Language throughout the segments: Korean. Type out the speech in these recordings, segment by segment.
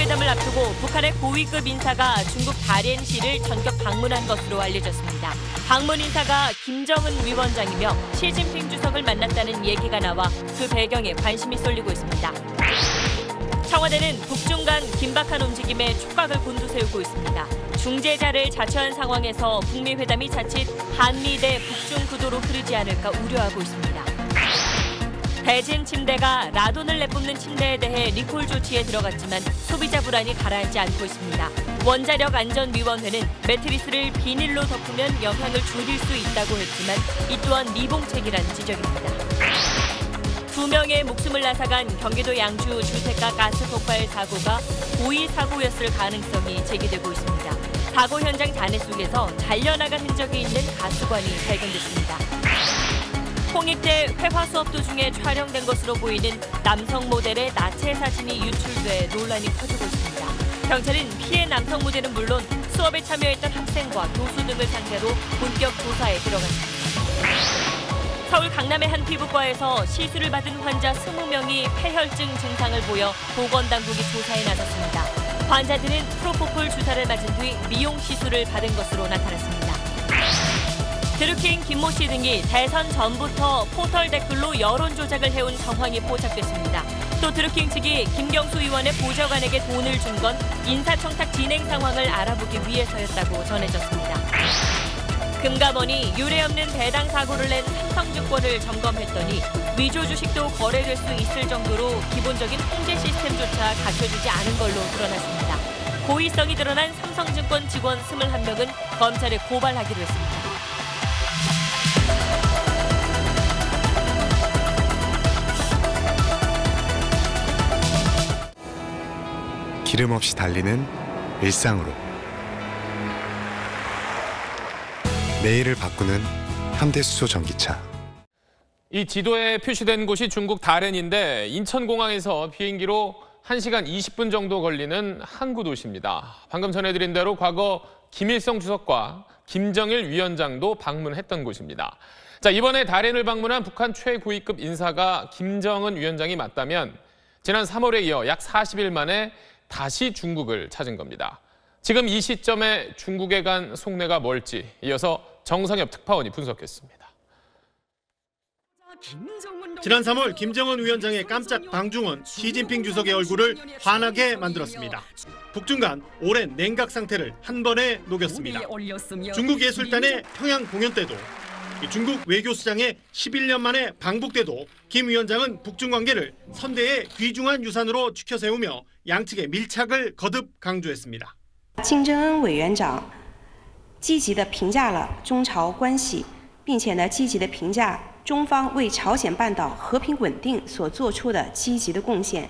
북미회담을 앞두고 북한의 고위급 인사가 중국 다롄시를 전격 방문한 것으로 알려졌습니다. 방문 인사가 김정은 위원장이며 시진핑 주석을 만났다는 얘기가 나와 그 배경에 관심이 쏠리고 있습니다. 청와대는 북중 간 긴박한 움직임에 촉각을 곤두세우고 있습니다. 중재자를 자처한 상황에서 북미 회담이 자칫 한미 대 북중 구도로 흐르지 않을까 우려하고 있습니다. 대진 침대가 라돈을 내뿜는 침대에 대해 리콜 조치에 들어갔지만 소비자 불안이 가라앉지 않고 있습니다. 원자력안전위원회는 매트리스를 비닐로 덮으면 영향을 줄일 수 있다고 했지만 이 또한 미봉책이라는 지적입니다. 2명의 목숨을 앗아간 경기도 양주 주택가 가스 폭발 사고가 고의 사고였을 가능성이 제기되고 있습니다. 사고 현장 잔해 속에서 잘려나간 흔적이 있는 가스관이 발견됐습니다. 홍익대 회화 수업 도중에 촬영된 것으로 보이는 남성 모델의 나체 사진이 유출돼 논란이 커지고 있습니다. 경찰은 피해 남성 모델은 물론 수업에 참여했던 학생과 교수 등을 상대로 본격 조사에 들어갔습니다. 서울 강남의 한 피부과에서 시술을 받은 환자 20명이 폐혈증 증상을 보여 보건당국이 조사에 나섰습니다. 환자들은 프로포폴 주사를 맞은 뒤 미용 시술을 받은 것으로 나타났습니다. 드루킹 김모 씨 등이 대선 전부터 포털 댓글로 여론 조작을 해온 정황이 포착됐습니다. 또 드루킹 측이 김경수 의원의 보좌관에게 돈을 준 건 인사청탁 진행 상황을 알아보기 위해서였다고 전해졌습니다. 금감원이 유례없는 배당 사고를 낸 삼성증권을 점검했더니 위조 주식도 거래될 수 있을 정도로 기본적인 통제 시스템조차 갖춰지지 않은 걸로 드러났습니다. 고의성이 드러난 삼성증권 직원 21명은 검찰에 고발하기로 했습니다. 기름 없이 달리는 일상으로 매일을 바꾸는 현대수소 전기차. 이 지도에 표시된 곳이 중국 다롄인데 인천공항에서 비행기로 1시간 20분 정도 걸리는 항구 도시입니다. 방금 전해드린 대로 과거 김일성 주석과 김정일 위원장도 방문했던 곳입니다. 자, 이번에 다롄을 방문한 북한 최고위급 인사가 김정은 위원장이 맞다면 지난 3월에 이어 약 40일 만에 다시 중국을 찾은 겁니다. 지금 이 시점에 중국에 간 속내가 뭘지 이어서 정상엽 특파원이 분석했습니다. 지난 3월 김정은 위원장의 깜짝 방중은 시진핑 주석의 얼굴을 환하게 만들었습니다. 북중 간 오랜 냉각 상태를 한 번에 녹였습니다. 중국 예술단의 평양 공연 때도 중국 외교수장의 11년 만에 방북 때도 김 위원장은 북중 관계를 선대의 귀중한 유산으로 추켜세우며 양측의 밀착을 거듭 강조했습니다. 金正恩委员长积极地评价了中朝关系，并且呢积极地评价中方为朝鲜半岛和平稳定所做出的积极的贡献。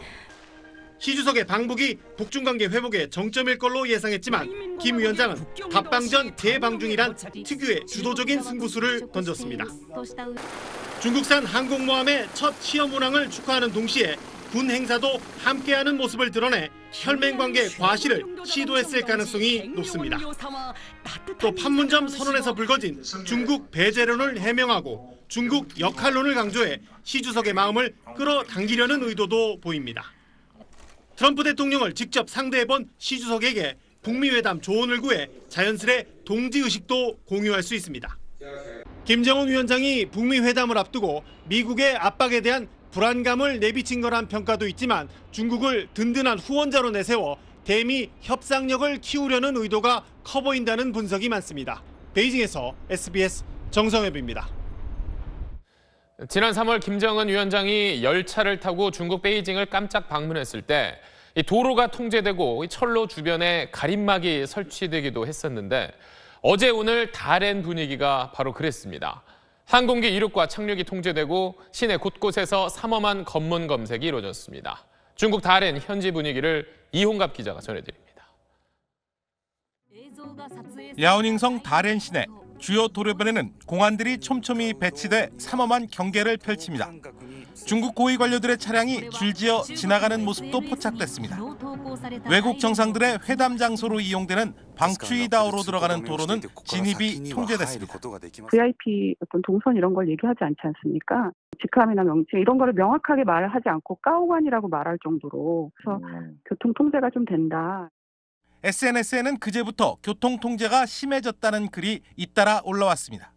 시 주석의 방북이 북중 관계 회복의 정점일 걸로 예상했지만 김 위원장은 답방전 재방중이란 특유의 주도적인 승부수를 던졌습니다. 중국산 항공모함의 첫 시험 운항을 축하하는 동시에 군 행사도 함께하는 모습을 드러내 혈맹 관계 과시를 시도했을 가능성이 높습니다. 또 판문점 선언에서 불거진 중국 배제론을 해명하고 중국 역할론을 강조해 시 주석의 마음을 끌어당기려는 의도도 보입니다. 트럼프 대통령을 직접 상대해본 시 주석에게 북미 회담 조언을 구해 자연스레 동지의식도 공유할 수 있습니다. 김정은 위원장이 북미 회담을 앞두고 미국의 압박에 대한 불안감을 내비친 거란 평가도 있지만 중국을 든든한 후원자로 내세워 대미 협상력을 키우려는 의도가 커 보인다는 분석이 많습니다. 베이징에서 SBS 정성엽입니다. 지난 3월 김정은 위원장이 열차를 타고 중국 베이징을 깜짝 방문했을 때 이 도로가 통제되고 철로 주변에 가림막이 설치되기도 했었는데 어제 오늘 다롄 분위기가 바로 그랬습니다. 항공기 이륙과 착륙이 통제되고 시내 곳곳에서 삼엄한 검문 검색이 이루어졌습니다. 중국 다롄 현지 분위기를 이홍갑 기자가 전해드립니다. 야오닝성 다롄 시내 주요 도로변에는 공안들이 촘촘히 배치돼 삼엄한 경계를 펼칩니다. 중국 고위 관료들의 차량이 줄지어 지나가는 모습도 포착됐습니다. 외국 정상들의 회담 장소로 이용되는 방추이다오로 들어가는 도로는 진입이 통제됐습니다. VIP 어떤 동선 이런 걸 얘기하지 않지 않습니까? 직함이나 명칭 이런 거를 명확하게 말을 하지 않고 까오관이라고 말할 정도로 그래서 교통 통제가 좀 된다. SNS에는 그제부터 교통 통제가 심해졌다는 글이 잇따라 올라왔습니다.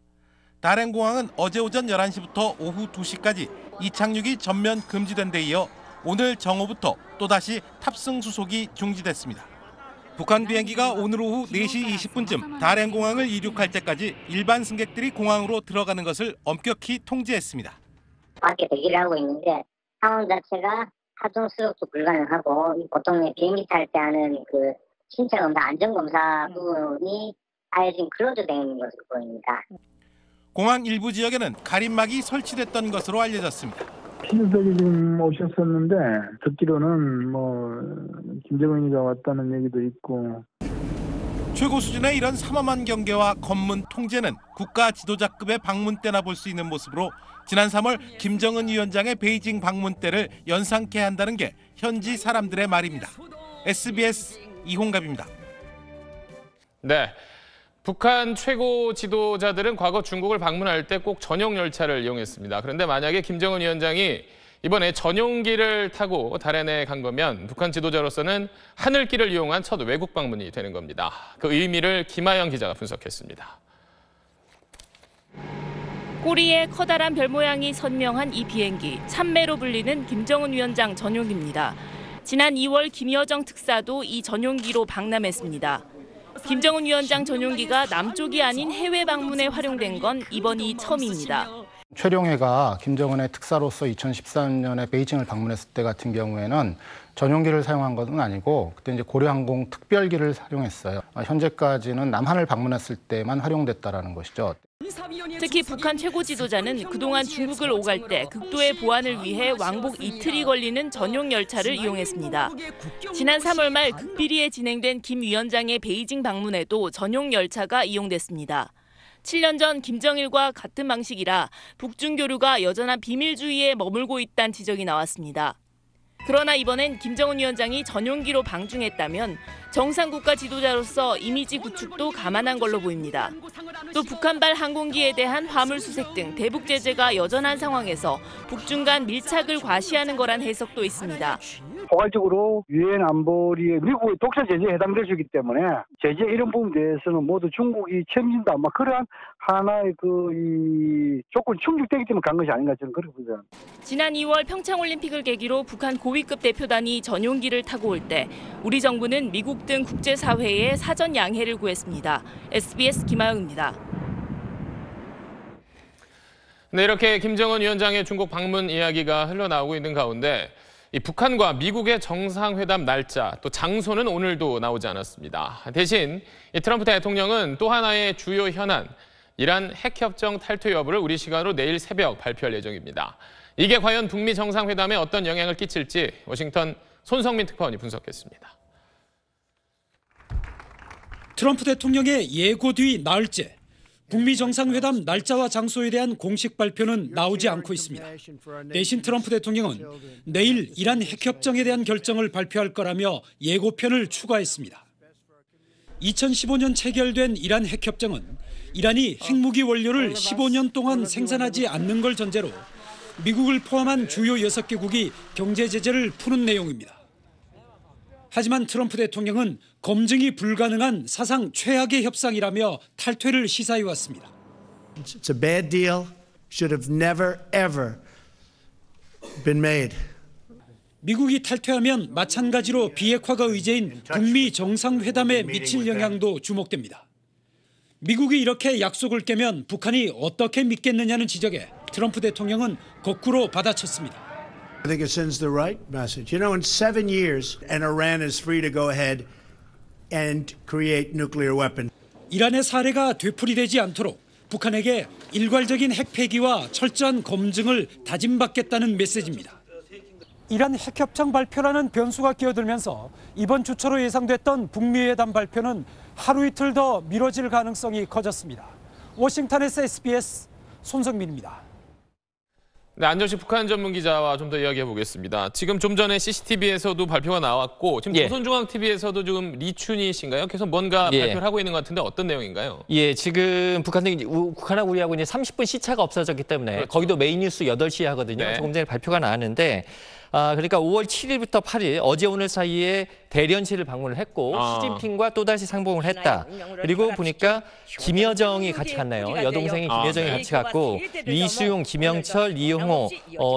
다롄공항은 어제 오전 11시부터 오후 2시까지 이착륙이 전면 금지된 데 이어 오늘 정오부터 또다시 탑승 수속이 중지됐습니다. 북한 비행기가 오늘 오후 4시 20분쯤 다롄공항을 이륙할 때까지 일반 승객들이 공항으로 들어가는 것을 엄격히 통제했습니다. 밖에 대기를 하고 있는데 상황 자체가 하중 수속도 불가능하고 보통 비행기 탈 때 하는 그 신체 검사, 안전 검사 부분이 아예 지금 클로즈되어 있는 것으로 보입니다. 공항 일부 지역에는 가림막이 설치됐던 것으로 알려졌습니다. 피디들이 지금 오셨었는데 듣기로는 김정은이가 왔다는 얘기도 있고. 최고 수준의 이런 삼엄한 경계와 검문 통제는 국가 지도자급의 방문 때나 볼 수 있는 모습으로 지난 3월 김정은 위원장의 베이징 방문 때를 연상케 한다는 게 현지 사람들의 말입니다. SBS 이홍갑입니다. 네. 북한 최고 지도자들은 과거 중국을 방문할 때 꼭 전용 열차를 이용했습니다. 그런데 만약에 김정은 위원장이 이번에 전용기를 타고 다롄에 간 거면 북한 지도자로서는 하늘길을 이용한 첫 외국 방문이 되는 겁니다. 그 의미를 김하영 기자가 분석했습니다. 꼬리에 커다란 별 모양이 선명한 이 비행기, 참매로 불리는 김정은 위원장 전용기입니다. 지난 2월 김여정 특사도 이 전용기로 방남했습니다. 김정은 위원장 전용기가 남쪽이 아닌 해외 방문에 활용된 건 이번이 처음입니다. 최룡해가 김정은의 특사로서 2013년에 베이징을 방문했을 때 같은 경우에는 전용기를 사용한 것은 아니고 그때 이제 고려항공 특별기를 사용했어요. 현재까지는 남한을 방문했을 때만 활용됐다라는 것이죠. 특히 북한 최고 지도자는 그동안 중국을 오갈 때 극도의 보안을 위해 왕복 이틀이 걸리는 전용 열차를 이용했습니다. 지난 3월 말 극비리에 진행된 김 위원장의 베이징 방문에도 전용 열차가 이용됐습니다. 7년 전 김정일과 같은 방식이라 북중 교류가 여전한 비밀주의에 머물고 있다는 지적이 나왔습니다. 그러나 이번엔 김정은 위원장이 전용기로 방중했다면 정상국가 지도자로서 이미지 구축도 감안한 걸로 보입니다. 또 북한발 항공기에 대한 화물 수색 등 대북 제재가 여전한 상황에서 북중 간 밀착을 과시하는 거란 해석도 있습니다. 포괄적으로 유엔 안보리의 미국의 독자 제재에 해당될 수 있기 때문에 제재 이런 부분에 대해서는 모두 중국이 책임진다. 그러한 하나의 이 조건 충족되기 때문에 간 것이 아닌가 저는 그렇게 보죠. 지난 2월 평창올림픽을 계기로 북한 고위급 대표단이 전용기를 타고 올 때 우리 정부는 미국 등 국제사회에 사전 양해를 구했습니다. SBS 김하영입니다. 네, 이렇게 김정은 위원장의 중국 방문 이야기가 흘러나오고 있는 가운데 이 북한과 미국의 정상회담 날짜 또 장소는 오늘도 나오지 않았습니다. 대신 이 트럼프 대통령은 또 하나의 주요 현안, 이란 핵협정 탈퇴 여부를 우리 시간으로 내일 새벽 발표할 예정입니다. 이게 과연 북미 정상회담에 어떤 영향을 끼칠지 워싱턴 손성민 특파원이 분석했습니다. 트럼프 대통령의 예고 뒤 나흘째, 북미 정상회담 날짜와 장소에 대한 공식 발표는 나오지 않고 있습니다. 대신 트럼프 대통령은 내일 이란 핵협정에 대한 결정을 발표할 거라며 예고편을 추가했습니다. 2015년 체결된 이란 핵협정은 이란이 핵무기 원료를 15년 동안 생산하지 않는 걸 전제로 미국을 포함한 주요 6개국이 경제 제재를 푸는 내용입니다. 하지만 트럼프 대통령은 검증이 불가능한 사상 최악의 협상이라며 탈퇴를 시사해왔습니다. It's a bad deal. Should have never ever been made. 미국이 탈퇴하면 마찬가지로 비핵화가 의제인 북미 정상회담에 미칠 영향도 주목됩니다. 미국이 이렇게 약속을 깨면 북한이 어떻게 믿겠느냐는 지적에 트럼프 대통령은 거꾸로 받아쳤습니다. I think it sends the right message. You know, in 7 years, and Iran is free to go ahead and create nuclear weapons. 이란의 사례가 되풀이되지 않도록 북한에게 일괄적인 핵 폐기와 철저한 검증을 다짐받겠다는 메시지입니다. 이란 핵협정 발표라는 변수가 끼어들면서 이번 주 초로 예상됐던 북미 회담 발표는 하루 이틀 더 미뤄질 가능성이 커졌습니다. 워싱턴에서 SBS 손성민입니다. 네, 안정식 북한 전문 기자와 좀 더 이야기해 보겠습니다. 지금 좀 전에 CCTV에서도 발표가 나왔고 지금 조선중앙TV에서도 지금 리춘희 씨인가요? 계속 뭔가 발표를 하고 있는 것 같은데 어떤 내용인가요? 예, 지금 북한하고 우리하고 이제 30분 시차가 없어졌기 때문에 그렇죠. 거기도 메인 뉴스 8시에 하거든요. 네. 조금 전에 발표가 나왔는데 그러니까 5월 7일부터 8일 어제 오늘 사이에 대련실을 방문을 했고 시진핑과 또다시 상봉을 했다. 그리고 보니까 김여정이 같이 갔나요? 여동생이 김여정이 같이 갔고 리수용, 김영철, 리용호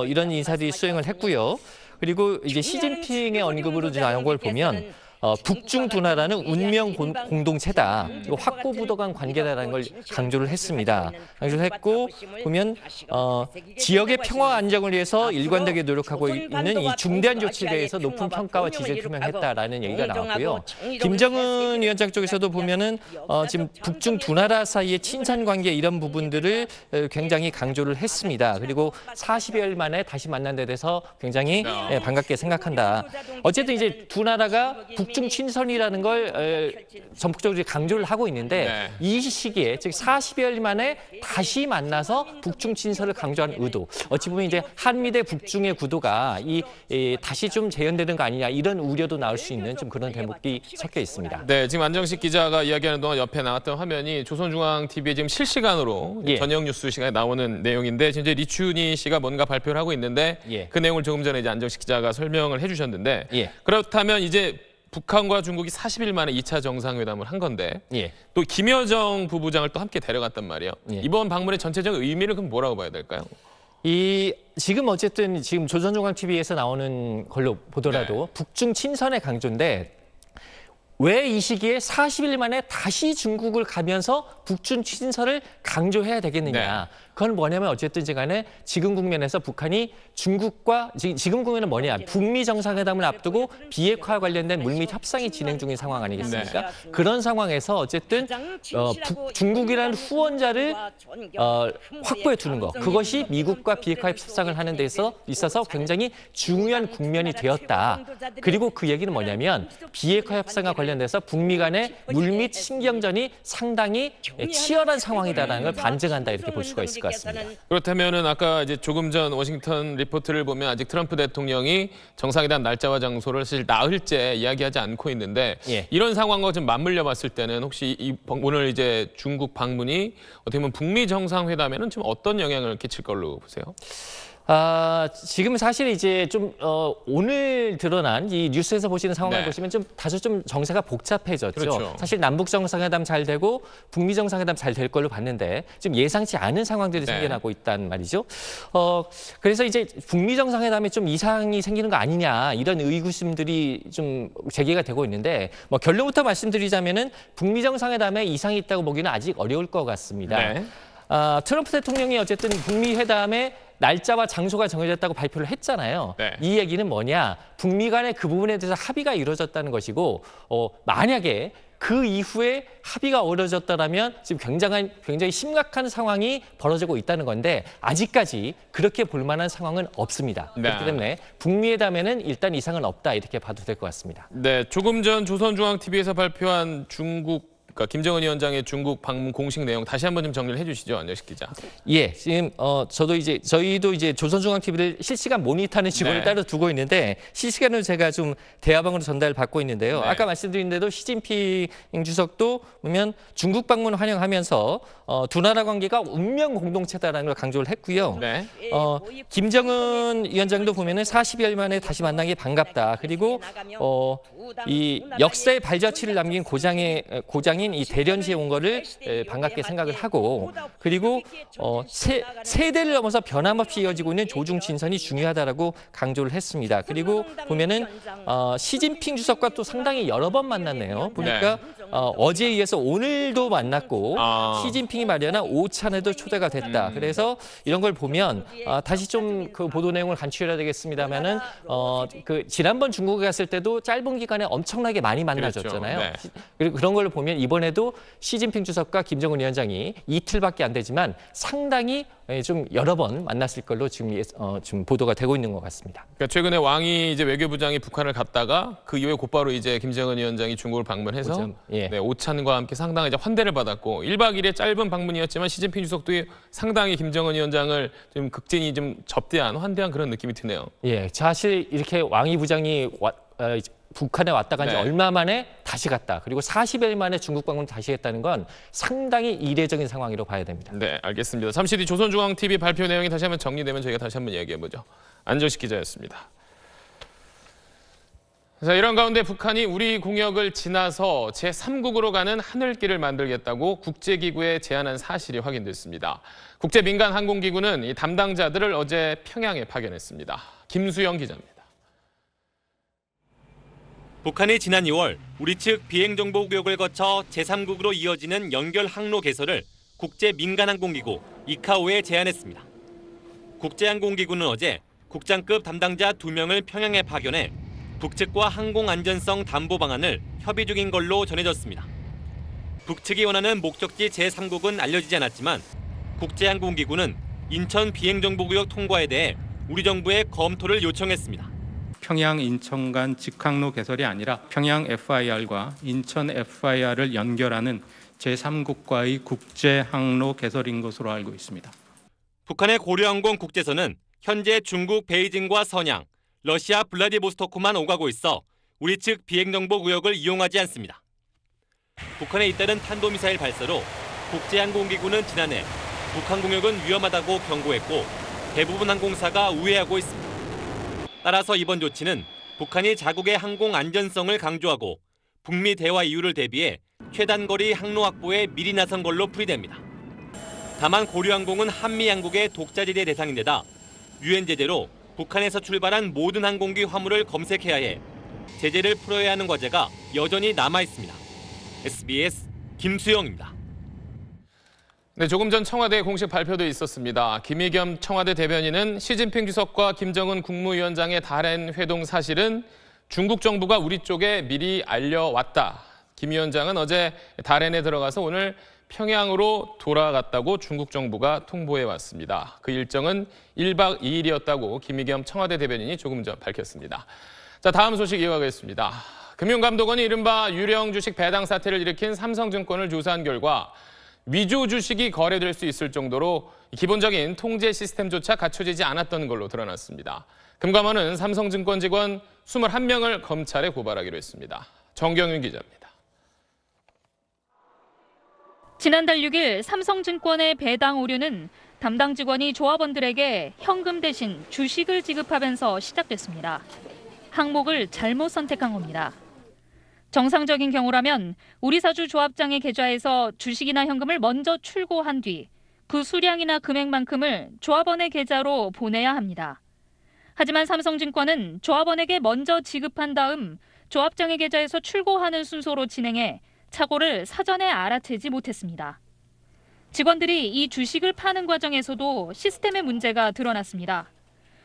이런 인사들이 수행을 했고요. 그리고 이제 시진핑의 언급으로 나온 걸 보면 북중 두 나라는 운명 공동체다. 그리고 확고부도 간 관계다라는 걸 강조를 했습니다. 강조를 했고 보면 지역의 평화 안정을 위해서 일관되게 노력하고 있는 이 중대한 조치에 대해서 높은 평가와 지지를 표명했다라는 얘기가 나왔고요. 김정은 위원장 쪽에서도 보면은 지금 북중 두 나라 사이의 친선 관계 이런 부분들을 굉장히 강조를 했습니다. 그리고 40여일 만에 다시 만난 데 대해서 굉장히 반갑게 생각한다. 어쨌든 이제 두 나라가 북중 친선이라는 걸 전폭적으로 강조를 하고 있는데 이 시기에 즉 40여일 만에 다시 만나서 북중 친선을 강조하는 의도. 어찌 보면 이제 한미 대 북중의 구도가 다시 좀 재현되는 거 아니냐 이런 우려도 나올 수 있는 좀 그런 대목이 섞여 있습니다. 네, 지금 안정식 기자가 이야기하는 동안 옆에 나왔던 화면이 조선중앙TV에 지금 실시간으로 저녁 뉴스 시간에 나오는 내용인데 지금 이제 리춘희 씨가 뭔가 발표를 하고 있는데 그 내용을 조금 전에 이제 안정식 기자가 설명을 해주셨는데 그렇다면 이제 북한과 중국이 40일 만에 2차 정상회담을 한 건데 또 김여정 부부장을 또 함께 데려갔단 말이에요. 이번 방문의 전체적인 의미를 그럼 뭐라고 봐야 될까요? 지금 어쨌든 지금 조선중앙TV에서 나오는 걸로 보더라도 북중 친선의 강조인데 왜 이 시기에 40일 만에 다시 중국을 가면서 북중 친선을 강조해야 되겠느냐. 그건 뭐냐면 어쨌든 간에 지금 국면에서 북한이 중국과 지금 국면은 뭐냐. 북미 정상회담을 앞두고 비핵화 관련된 물밑 협상이 진행 중인 상황 아니겠습니까? 그런 상황에서 어쨌든 중국이라는 후원자를 확보해 두는 거. 그것이 미국과 비핵화 협상을 하는 데 있어서 굉장히 중요한 국면이 되었다. 그리고 그 얘기는 뭐냐면 비핵화 협상과 관련돼서 북미 간의 물밑 신경전이 상당히 치열한 상황이다라는 걸 반증한다 이렇게 볼 수가 있을 것 같습니다. 그렇다면은 아까 이제 조금 전 워싱턴 리포트를 보면 아직 트럼프 대통령이 정상회담 날짜와 장소를 사실 나흘째 이야기하지 않고 있는데 이런 상황과 좀 맞물려 봤을 때는 혹시 오늘 이제 중국 방문이 어떻게 보면 북미 정상회담에는 좀 어떤 영향을 끼칠 걸로 보세요? 지금 사실 이제 좀 오늘 드러난 이 뉴스에서 보시는 상황을 보시면 좀 다소 좀 정세가 복잡해졌죠. 그렇죠. 사실 남북 정상회담 잘 되고 북미 정상회담 잘 될 걸로 봤는데 지금 예상치 않은 상황들이 생겨나고 있단 말이죠. 그래서 이제 북미 정상회담에 좀 이상이 생기는 거 아니냐 이런 의구심들이 좀 제기가 되고 있는데 뭐 결론부터 말씀드리자면은 북미 정상회담에 이상이 있다고 보기는 아직 어려울 것 같습니다. 트럼프 대통령이 어쨌든 북미 회담에 날짜와 장소가 정해졌다고 발표를 했잖아요. 이 얘기는 뭐냐? 북미 간의 그 부분에 대해서 합의가 이루어졌다는 것이고 만약에 그 이후에 합의가 어려졌다면 지금 굉장히 심각한 상황이 벌어지고 있다는 건데 아직까지 그렇게 볼 만한 상황은 없습니다. 그렇기 때문에 북미 회담에는 일단 이상은 없다 이렇게 봐도 될 것 같습니다. 네, 조금 전 조선중앙TV에서 발표한 그러니까 김정은 위원장의 중국 방문 공식 내용 다시 한번 좀 정리를 해주시죠, 안정식 기자. 지금 저희도 이제 조선중앙TV를 실시간 모니터하는 직원을 따로 두고 있는데 실시간으로 제가 좀 대화방으로 전달을 받고 있는데요. 아까 말씀드린 대로 시진핑 주석도 보면 중국 방문 환영하면서 두 나라 관계가 운명 공동체다라는 걸 강조를 했고요. 김정은 위원장도 보면은 40여일 만에 다시 만난 게 반갑다. 그리고 이 역사의 발자취를 남긴 고장인 이 대련시에 온 거를 반갑게 생각을 하고 그리고 세대를 넘어서 변함없이 이어지고 있는 조중 친선이 중요하다라고 강조를 했습니다. 그리고 보면은 시진핑 주석과 또 상당히 여러 번 만났네요. 보니까 어제에 이어서 오늘도 만났고 시진핑이 마련한 오찬에도 초대가 됐다. 그래서 이런 걸 보면 다시 좀 그 보도 내용을 간추려야 되겠습니다만은 그 지난번 중국에 갔을 때도 짧은 기간에 엄청나게 많이 만나졌잖아요. 그리고 그런 걸 보면 이번 이번에도 시진핑 주석과 김정은 위원장이 이틀밖에 안 되지만 상당히 좀 여러 번 만났을 걸로 지금 보도가 되고 있는 것 같습니다. 그러니까 최근에 왕이 이제 외교부장이 북한을 갔다가 그 이후에 곧바로 이제 김정은 위원장이 중국을 방문해서 오찬과 함께 상당히 이제 환대를 받았고 1박 2일의 짧은 방문이었지만 시진핑 주석도 상당히 김정은 위원장을 좀 극진히 좀 접대한 환대한 그런 느낌이 드네요. 예, 사실 이렇게 왕이 부장이 북한에 왔다 간 지 얼마 만에 다시 갔다. 그리고 40일 만에 중국 방문 다시 했다는 건 상당히 이례적인 상황이라고 봐야 됩니다. 네, 알겠습니다. 잠시 뒤 조선중앙TV 발표 내용이 다시 한번 정리되면 저희가 다시 한번 이야기해보죠. 안정식 기자였습니다. 자, 이런 가운데 북한이 우리 공역을 지나서 제3국으로 가는 하늘길을 만들겠다고 국제기구에 제안한 사실이 확인됐습니다. 국제민간항공기구는 이 담당자들을 어제 평양에 파견했습니다. 김수영 기자입니다. 북한이 지난 2월 우리 측 비행정보구역을 거쳐 제3국으로 이어지는 연결 항로 개설을 국제민간항공기구 이카오에 제안했습니다. 국제항공기구는 어제 국장급 담당자 2명을 평양에 파견해 북측과 항공안전성 담보 방안을 협의 중인 걸로 전해졌습니다. 북측이 원하는 목적지 제3국은 알려지지 않았지만 국제항공기구는 인천 비행정보구역 통과에 대해 우리 정부에 검토를 요청했습니다. 평양 인천 간 직항로 개설이 아니라 평양 FIR과 인천 FIR을 연결하는 제3국과의 국제 항로 개설인 것으로 알고 있습니다. 북한의 고려항공 국제선은 현재 중국 베이징과 선양, 러시아 블라디보스토크만 오가고 있어 우리 측 비행정보 구역을 이용하지 않습니다. 북한에 잇따른 탄도미사일 발사로 국제항공기구는 지난해 북한 공역은 위험하다고 경고했고 대부분 항공사가 우회하고 있습니다. 따라서 이번 조치는 북한이 자국의 항공 안전성을 강조하고 북미 대화 이유를 대비해 최단거리 항로 확보에 미리 나선 걸로 풀이됩니다. 다만 고려항공은 한미 양국의 독자제재 대상인데다 유엔 제재로 북한에서 출발한 모든 항공기 화물을 검색해야 해 제재를 풀어야 하는 과제가 여전히 남아 있습니다. SBS 김수영입니다. 네, 조금 전 청와대 공식 발표도 있었습니다. 김의겸 청와대 대변인은 시진핑 주석과 김정은 국무위원장의 다롄 회동 사실은 중국 정부가 우리 쪽에 미리 알려왔다. 김 위원장은 어제 다롄에 들어가서 오늘 평양으로 돌아갔다고 중국 정부가 통보해 왔습니다. 그 일정은 1박 2일이었다고 김의겸 청와대 대변인이 조금 전 밝혔습니다. 자, 다음 소식 이어가겠습니다. 금융감독원이 이른바 유령 주식 배당 사태를 일으킨 삼성증권을 조사한 결과 위조 주식이 거래될 수 있을 정도로 기본적인 통제 시스템조차 갖춰지지 않았던 걸로 드러났습니다. 금감원은 삼성증권 직원 21명을 검찰에 고발하기로 했습니다. 정경윤 기자입니다. 지난달 6일 삼성증권의 배당 오류는 담당 직원이 조합원들에게 현금 대신 주식을 지급하면서 시작됐습니다. 항목을 잘못 선택한 겁니다. 정상적인 경우라면 우리사주 조합장의 계좌에서 주식이나 현금을 먼저 출고한 뒤 그 수량이나 금액만큼을 조합원의 계좌로 보내야 합니다. 하지만 삼성증권은 조합원에게 먼저 지급한 다음 조합장의 계좌에서 출고하는 순서로 진행해 착오를 사전에 알아채지 못했습니다. 직원들이 이 주식을 파는 과정에서도 시스템의 문제가 드러났습니다.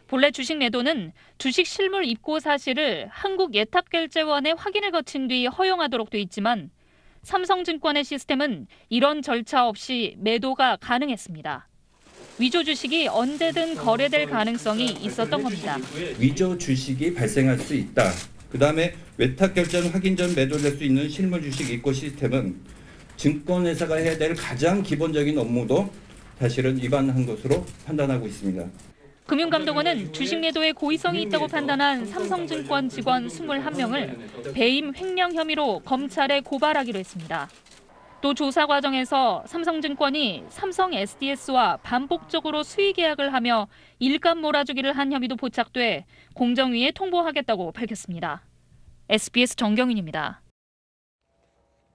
본래 주식 매도는 주식 실물 입고 사실을 한국예탁결제원에 확인을 거친 뒤 허용하도록 돼 있지만 삼성증권의 시스템은 이런 절차 없이 매도가 가능했습니다. 위조 주식이 언제든 거래될 가능성이 있었던 겁니다. 위조 주식이 발생할 수 있다. 그다음에 외탁결제는 확인 전 매도될 수 있는 실물 주식 입고 시스템은 증권회사가 해야 될 가장 기본적인 업무도 사실은 위반한 것으로 판단하고 있습니다. 금융감독원은 주식 매도에 고의성이 있다고 판단한 삼성증권 직원 21명을 배임 횡령 혐의로 검찰에 고발하기로 했습니다. 또 조사 과정에서 삼성증권이 삼성 SDS와 반복적으로 수의 계약을 하며 일감 몰아주기를 한 혐의도 포착돼 공정위에 통보하겠다고 밝혔습니다. SBS 정경윤입니다.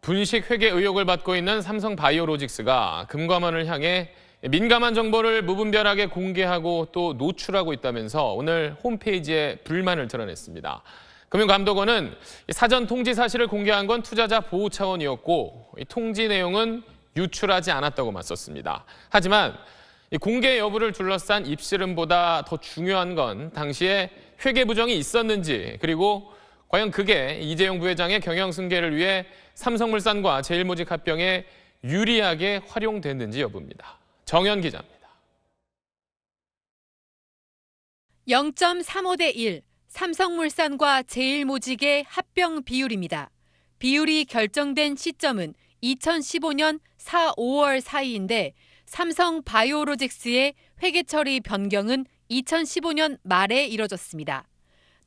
분식 회계 의혹을 받고 있는 삼성바이오로직스가 금감원을 향해 민감한 정보를 무분별하게 공개하고 또 노출하고 있다면서 오늘 홈페이지에 불만을 드러냈습니다. 금융감독원은 사전 통지 사실을 공개한 건 투자자 보호 차원이었고 통지 내용은 유출하지 않았다고 맞섰습니다. 하지만 공개 여부를 둘러싼 입씨름보다 더 중요한 건 당시에 회계 부정이 있었는지 그리고 과연 그게 이재용 부회장의 경영 승계를 위해 삼성물산과 제일모직 합병에 유리하게 활용됐는지 여부입니다. 정현 기자입니다. 0.35대 1, 삼성물산과 제일모직의 합병 비율입니다. 비율이 결정된 시점은 2015년 4, 5월 사이인데 삼성바이오로직스의 회계처리 변경은 2015년 말에 이뤄졌습니다.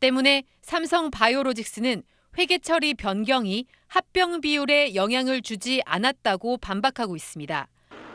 때문에 삼성바이오로직스는 회계처리 변경이 합병 비율에 영향을 주지 않았다고 반박하고 있습니다.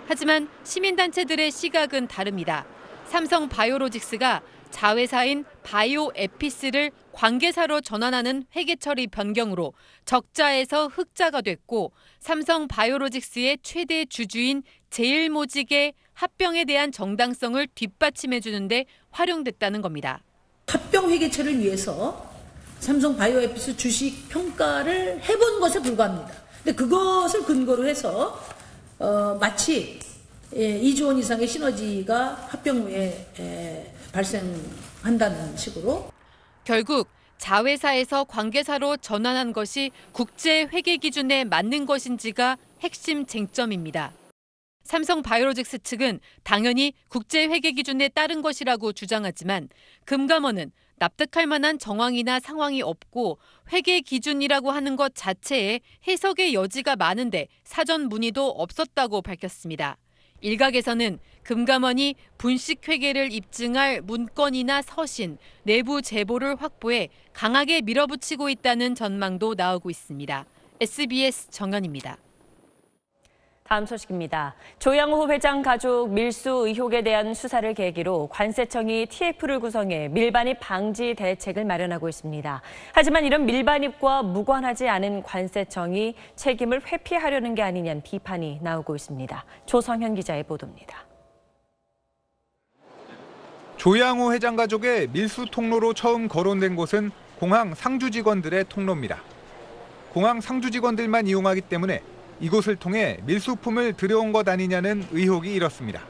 하지만 시민단체들의 시각은 다릅니다. 삼성바이오로직스가 자회사인 바이오에피스를 관계사로 전환하는 회계처리 변경으로 적자에서 흑자가 됐고 삼성바이오로직스의 최대 주주인 제일모직의 합병에 대한 정당성을 뒷받침해주는 데 활용됐다는 겁니다. 합병 회계처를 위해서 삼성바이오에피스 주식 평가를 해본 것에 불과합니다. 근데 그것을 근거로 해서 마치 2조 원 이상의 시너지가 합병 후에 발생한다는 식으로. 결국 자회사에서 관계사로 전환한 것이 국제회계 기준에 맞는 것인지가 핵심 쟁점입니다. 삼성바이오로직스 측은 당연히 국제회계 기준에 따른 것이라고 주장하지만 금감원은 납득할 만한 정황이나 상황이 없고 회계 기준이라고 하는 것 자체에 해석의 여지가 많은데 사전 문의도 없었다고 밝혔습니다. 일각에서는 금감원이 분식회계를 입증할 문건이나 서신, 내부 제보를 확보해 강하게 밀어붙이고 있다는 전망도 나오고 있습니다. SBS 정연입니다. 다음 소식입니다. 조양호 회장 가족 밀수 의혹에 대한 수사를 계기로 관세청이 TF를 구성해 밀반입 방지 대책을 마련하고 있습니다. 하지만 이런 밀반입과 무관하지 않은 관세청이 책임을 회피하려는 게 아니냐는 비판이 나오고 있습니다. 조성현 기자의 보도입니다. 조양호 회장 가족의 밀수 통로로 처음 거론된 곳은 공항 상주 직원들의 통로입니다. 공항 상주 직원들만 이용하기 때문에 이곳을 통해 밀수품을 들여온 것 아니냐는 의혹이 일었습니다.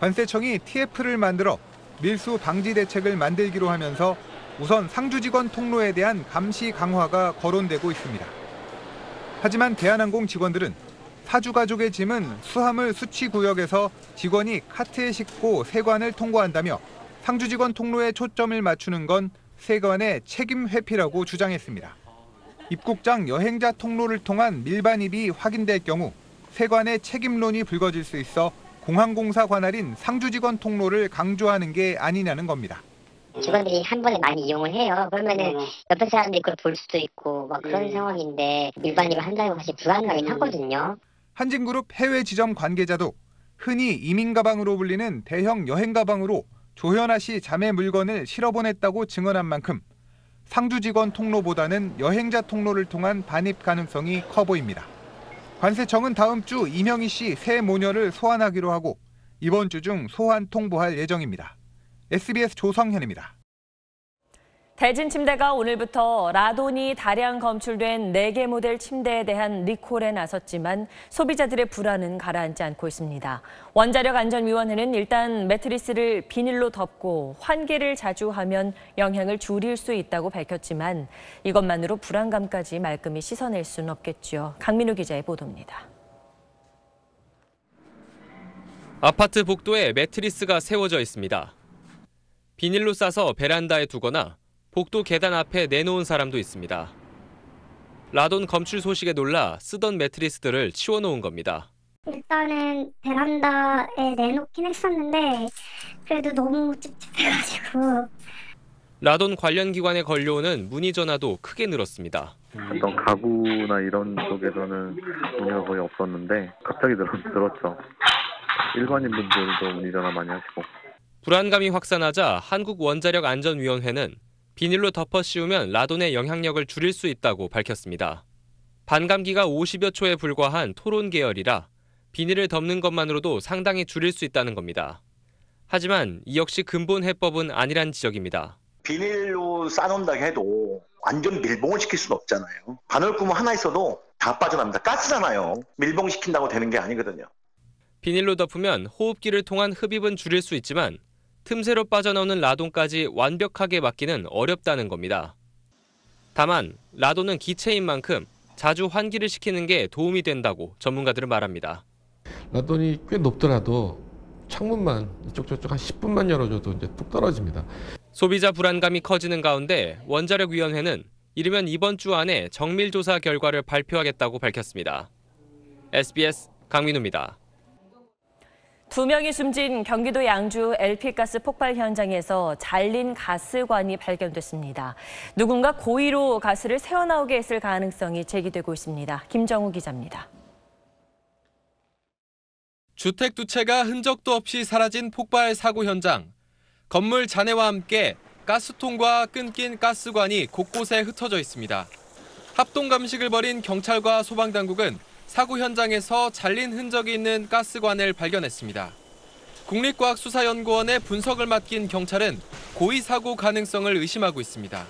관세청이 TF를 만들어 밀수 방지 대책을 만들기로 하면서 우선 상주 직원 통로에 대한 감시 강화가 거론되고 있습니다. 하지만 대한항공 직원들은 사주 가족의 짐은 수화물 수취 구역에서 직원이 카트에 싣고 세관을 통과한다며 상주 직원 통로에 초점을 맞추는 건 세관의 책임 회피라고 주장했습니다. 입국장 여행자 통로를 통한 밀반입이 확인될 경우 세관의 책임론이 불거질 수 있어 공항공사 관할인 상주 직원 통로를 강조하는 게 아니냐는 겁니다. 직원들이 한 번에 많이 이용을 해요. 그러면은 옆에 사람들이 그걸 볼 수도 있고 막 그런 상황인데 밀반입을 한다는 건 사실 불가능하긴 하거든요. 한진그룹 해외 지점 관계자도 흔히 이민 가방으로 불리는 대형 여행 가방으로 조현아 씨 자매 물건을 실어보냈다고 증언한 만큼 상주 직원 통로보다는 여행자 통로를 통한 반입 가능성이 커 보입니다. 관세청은 다음 주 이명희 씨 새 모녀를 소환하기로 하고 이번 주 중 소환 통보할 예정입니다. SBS 조성현입니다. 대진 침대가 오늘부터 라돈이 다량 검출된 4개 모델 침대에 대한 리콜에 나섰지만 소비자들의 불안은 가라앉지 않고 있습니다. 원자력안전위원회는 일단 매트리스를 비닐로 덮고 환기를 자주 하면 영향을 줄일 수 있다고 밝혔지만 이것만으로 불안감까지 말끔히 씻어낼 수는 없겠죠. 강민우 기자의 보도입니다. 아파트 복도에 매트리스가 세워져 있습니다. 비닐로 싸서 베란다에 두거나 복도 계단 앞에 내놓은 사람도 있습니다. 라돈 검출 소식에 놀라 쓰던 매트리스들을 치워놓은 겁니다. 일단은 베란다에 내놓긴 했었는데 그래도 너무 찝찝해가지고. 라돈 관련 기관에 걸려오는 문의 전화도 크게 늘었습니다. 어떤 가구나 이런 쪽에서는 문의가 거의 없었는데 갑자기 늘었죠. 일반인 분들도 문의 전화 많이 하시고. 불안감이 확산하자 한국원자력안전위원회는 비닐로 덮어 씌우면 라돈의 영향력을 줄일 수 있다고 밝혔습니다. 반감기가 50여 초에 불과한 토론 계열이라 비닐을 덮는 것만으로도 상당히 줄일 수 있다는 겁니다. 하지만 이 역시 근본 해법은 아니란 지적입니다. 비닐로 싸놓는다 해도 완전 밀봉을 시킬 수는 없잖아요. 바늘구멍 하나 있어도 다 빠져납니다. 가스잖아요. 밀봉시킨다고 되는 게 아니거든요. 비닐로 덮으면 호흡기를 통한 흡입은 줄일 수 있지만 틈새로 빠져나오는 라돈까지 완벽하게 막기는 어렵다는 겁니다. 다만 라도는 기체인 만큼 자주 환기를 시키는 게 도움이 된다고 전문가들은 말합니다. 라돈이 꽤 높더라도 창문만 이쪽저쪽 한 10분만 열어줘도 이제 뚝 떨어집니다. 소비자 불안감이 커지는 가운데 원자력위원회는 이르면 이번 주 안에 정밀조사 결과를 발표하겠다고 밝혔습니다. SBS 강민우입니다. 2명이 숨진 경기도 양주 LP가스 폭발 현장에서 잘린 가스관이 발견됐습니다. 누군가 고의로 가스를 새어나오게 했을 가능성이 제기되고 있습니다. 김정우 기자입니다. 주택 두 채가 흔적도 없이 사라진 폭발 사고 현장. 건물 잔해와 함께 가스통과 끊긴 가스관이 곳곳에 흩어져 있습니다. 합동 감식을 벌인 경찰과 소방당국은 사고 현장에서 잘린 흔적이 있는 가스관을 발견했습니다. 국립과학수사연구원의 분석을 맡긴 경찰은 고의 사고 가능성을 의심하고 있습니다.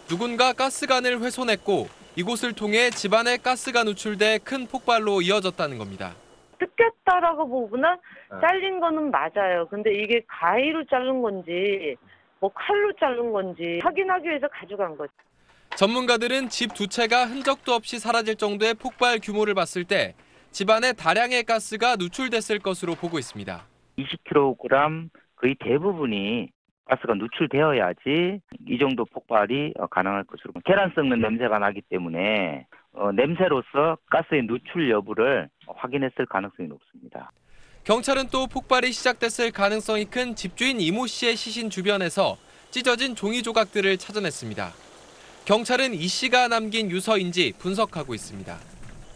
누군가 가스관을 훼손했고 이곳을 통해 집안에 가스가 누출돼 큰 폭발로 이어졌다는 겁니다. 뜯겼다라고 보고는 잘린 거는 맞아요. 근데 이게 가위로 자른 건지 뭐 칼로 자른 건지 확인하기 위해서 가져간 거죠. 전문가들은 집 두 채가 흔적도 없이 사라질 정도의 폭발 규모를 봤을 때 집안에 다량의 가스가 누출됐을 것으로 보고 있습니다. 20kg 거의 대부분이 가스가 누출되어야지 이 정도 폭발이 가능할 것으로. 계란 썩는 냄새가 나기 때문에 냄새로서 가스의 누출 여부를 확인했을 가능성이 높습니다. 경찰은 또 폭발이 시작됐을 가능성이 큰 집주인 이모 씨의 시신 주변에서 찢어진 종이 조각들을 찾아냈습니다. 경찰은 이 씨가 남긴 유서인지 분석하고 있습니다.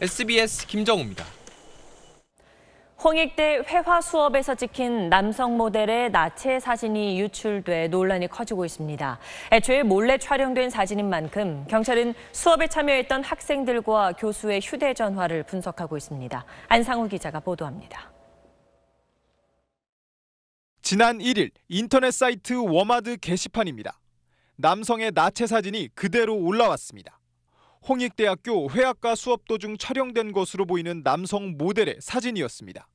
SBS 김정우입니다. 홍익대 회화 수업에서 찍힌 남성 모델의 나체 사진이 유출돼 논란이 커지고 있습니다. 애초에 몰래 촬영된 사진인 만큼 경찰은 수업에 참여했던 학생들과 교수의 휴대전화를 분석하고 있습니다. 안상우 기자가 보도합니다. 지난 1일 인터넷 사이트 워마드 게시판입니다. 남성의 나체 사진이 그대로 올라왔습니다. 홍익대학교 회화과 수업 도중 촬영된 것으로 보이는 남성 모델의 사진이었습니다.